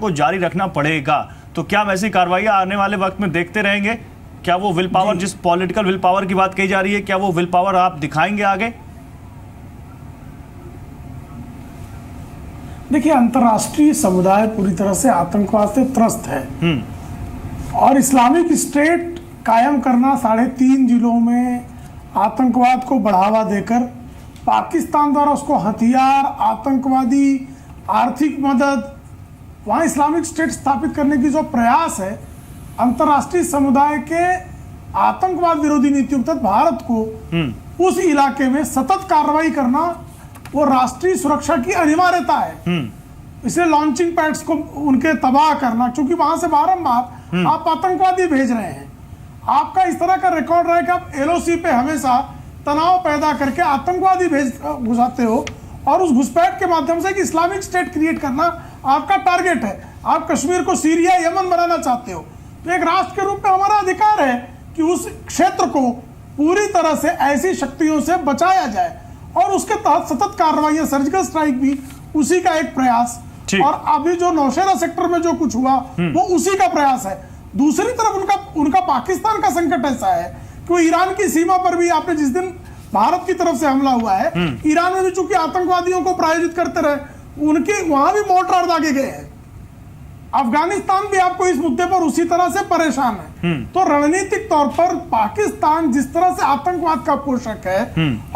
को जारी रखना पड़ेगा। तो क्या वैसी कार्रवाइयां आने वाले वक्त में देखते रहेंगे? क्या वो विल पावर, जिस पॉलिटिकल विल पावर की बात कही जा रही है, क्या वो विल पावर आप दिखाएंगे आगे? देखिए, अंतर्राष्ट्रीय समुदाय पूरी तरह से आतंकवाद से त्रस्त है और इस्लामिक स्टेट कायम करना 3.5 जिलों में आतंकवाद को बढ़ावा देकर पाकिस्तान द्वारा उसको हथियार, आतंकवादी आर्थिक मदद, वहाँ इस्लामिक स्टेट स्थापित करने की जो प्रयास है, अंतर्राष्ट्रीय समुदाय के आतंकवाद विरोधी नीतियों के तहत भारत को उस इलाके में सतत कार्रवाई करना वो राष्ट्रीय सुरक्षा की अनिवार्यता है। इसलिए लॉन्चिंग पैड्स को उनके तबाह करना, क्योंकि वहां से बारंबार आप आतंकवादी भेज रहे हैं। आपका इस तरह का रिकॉर्ड रहा है कि आप एलओसी पे हमेशा तनाव पैदा करके आतंकवादी घुसाते हो और उस घुसपैठ के माध्यम से एक इस्लामिक स्टेट क्रिएट करना आपका टारगेट है। आप कश्मीर को सीरिया, यमन बनाना चाहते हो। तो एक राष्ट्र के रूप में हमारा अधिकार है कि उस क्षेत्र को पूरी तरह से ऐसी शक्तियों से बचाया जाए और उसके तहत सतत कार्रवाइयां, सर्जिकल स्ट्राइक भी उसी का एक प्रयास। और अभी जो नौशेरा सेक्टर में जो कुछ हुआ वो उसी का प्रयास है। दूसरी तरफ उनका पाकिस्तान का संकट ऐसा है कि वो ईरान की सीमा पर भी, आपने जिस दिन भारत की तरफ से हमला हुआ है, ईरान में भी चूंकि आतंकवादियों को प्रायोजित करते रहे, उनके वहां भी मोर्टार दागे गए हैं। अफगानिस्तान भी आपको इस मुद्दे पर उसी तरह से परेशान है। तो रणनीतिक तौर पर पाकिस्तान जिस तरह से आतंकवाद का पोषक है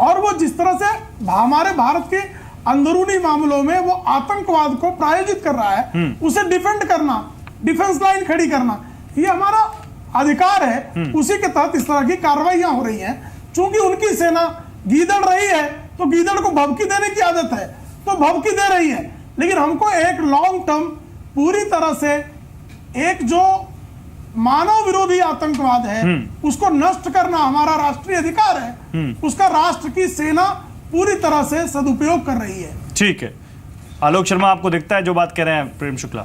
और वो जिस तरह से हमारे भारत के अंदरूनी मामलों में वो आतंकवाद को प्रायोजित कर रहा है, उसे डिफेंड करना, डिफेंस लाइन खड़ी करना, ये हमारा अधिकार है। उसी के तहत इस तरह की कार्रवाइयां हो रही हैं। चूंकि उनकी सेना गीदड़ रही है तो गीदड़ को भभकी देने की आदत है, तो भभकी दे रही है। लेकिन हमको एक लॉन्ग टर्म पूरी तरह से एक जो मानव विरोधी आतंकवाद है उसको नष्ट करना हमारा राष्ट्रीय अधिकार है। उसका राष्ट्र की सेना पूरी तरह से सदुपयोग कर रही है। ठीक है, आलोक शर्मा, आपको दिखता है जो बात कह रहे हैं प्रेम शुक्ला?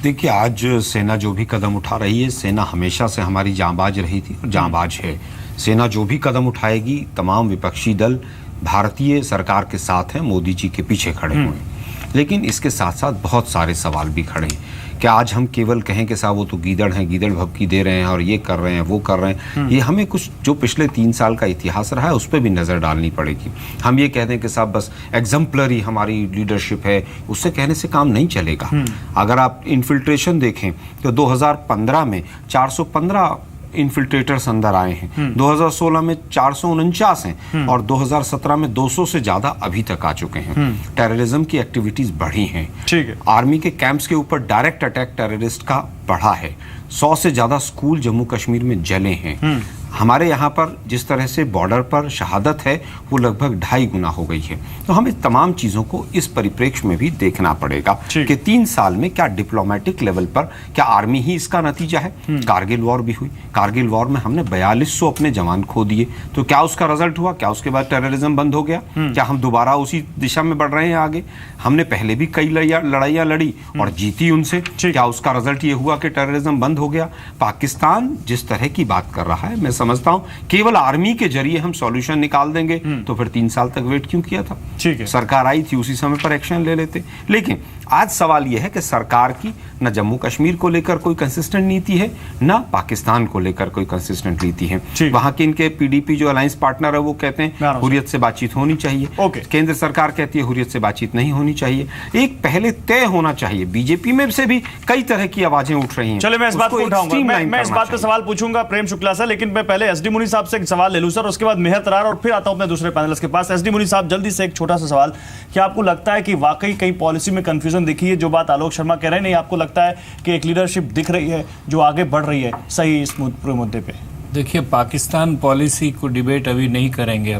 देखिए, आज सेना जो भी कदम उठा रही है, सेना हमेशा से हमारी जांबाज रही थी और जांबाज है। सेना जो भी कदम उठाएगी, तमाम विपक्षी दल भारतीय सरकार के साथ हैं, मोदी जी के पीछे खड़े हुए हैं। लेकिन इसके साथ साथ बहुत सारे सवाल भी खड़े हैं। क्या आज हम केवल कहें कि साहब वो तो गीदड़ हैं, गीदड़ भभकी दे रहे हैं और ये कर रहे हैं, वो कर रहे हैं? ये हमें कुछ जो पिछले 3 साल का इतिहास रहा है उस पर भी नज़र डालनी पड़ेगी। हम ये कहते हैं कि साहब बस एग्जाम्पलरी हमारी लीडरशिप है, उससे कहने से काम नहीं चलेगा। अगर आप इन्फिल्ट्रेशन देखें तो 2015 में 415 इन्फिल्ट्रेटर्स अंदर आए हैं, 2016 में 449 हैं और 2017 में 200 से ज्यादा अभी तक आ चुके हैं। टेररिज्म की एक्टिविटीज बढ़ी हैं। ठीक है। आर्मी के कैंप्स के ऊपर डायरेक्ट अटैक टेररिस्ट का बढ़ा है। 100 से ज्यादा स्कूल जम्मू कश्मीर में जले हैं। हमारे यहाँ पर जिस तरह से बॉर्डर पर शहादत है वो लगभग 2.5 गुना हो गई है। तो हमें तमाम चीज़ों को इस परिप्रेक्ष्य में भी देखना पड़ेगा कि 3 साल में क्या डिप्लोमेटिक लेवल पर, क्या आर्मी ही इसका नतीजा है? कारगिल वॉर भी हुई, कारगिल वॉर में हमने 4200 अपने जवान खो दिए, तो क्या उसका रिजल्ट हुआ? क्या उसके बाद टेररिज्म बंद हो गया? क्या हम दोबारा उसी दिशा में बढ़ रहे हैं आगे? हमने पहले भी कई लड़ाइयाँ लड़ी और जीती उनसे, क्या उसका रिजल्ट ये हुआ कि टेररिज्म बंद हो गया? पाकिस्तान जिस तरह की बात कर रहा है, मैं समझता हूं केवल आर्मी के जरिए हम सॉल्यूशन निकाल देंगे तो फिर 3 साल तक वेट क्यों किया था? ठीक है, सरकार आई थी, उसी समय पर एक्शन ले लेते। लेकिन आज सवाल यह है कि सरकार की न जम्मू कश्मीर को लेकर कोई कंसिस्टेंट नीति है, न पाकिस्तान को लेकर कोई कंसिस्टेंट नीति है। वहां के इनके पीडीपी जो अलायंस पार्टनर है वो कहते हैं हुर्रियत से बातचीत होनी चाहिए। केंद्र सरकार कहती है हुर्रियत से बातचीत नहीं होनी चाहिए। एक पहले तय होना चाहिए। बीजेपी में से भी कई तरह की आवाजें उठ रही हैं। चलो, मैं इस बात को उठाऊंगा, मैं इस बात पे सवाल पूछूंगा प्रेम शुक्ला से, लेकिन मैं पहले एसडी मुनी साहब से एक सवाल ले लूं सर, उसके बाद मेहर तरार और फिर आता हूं अपने दूसरे पैनलिस्ट के पास। एसडी मुनी साहब, जल्दी से एक छोटा सा सवाल, क्या आपको लगता है कि वाकई कहीं पॉलिसी में कंफ्यूजन दिखी है? जो बात आलोक शर्मा कह रहे हैं, नहीं आपको लगता है कि एक लीडरशिप दिख रही है जो आगे बढ़ रही है सही इस पूरे मुद्दे पे? देखिए, पाकिस्तान पॉलिसी को डिबेट अभी नहीं करेंगे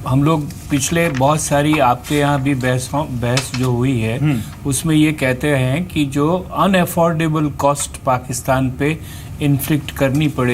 हम लोग पिछले बहुत सारी आपके यहाँ भी बहस जो हुई है उसमें ये कहते हैं कि जो अनअफोर्डेबल कॉस्ट पाकिस्तान पे इन्फ्लिक्ट करनी पड़े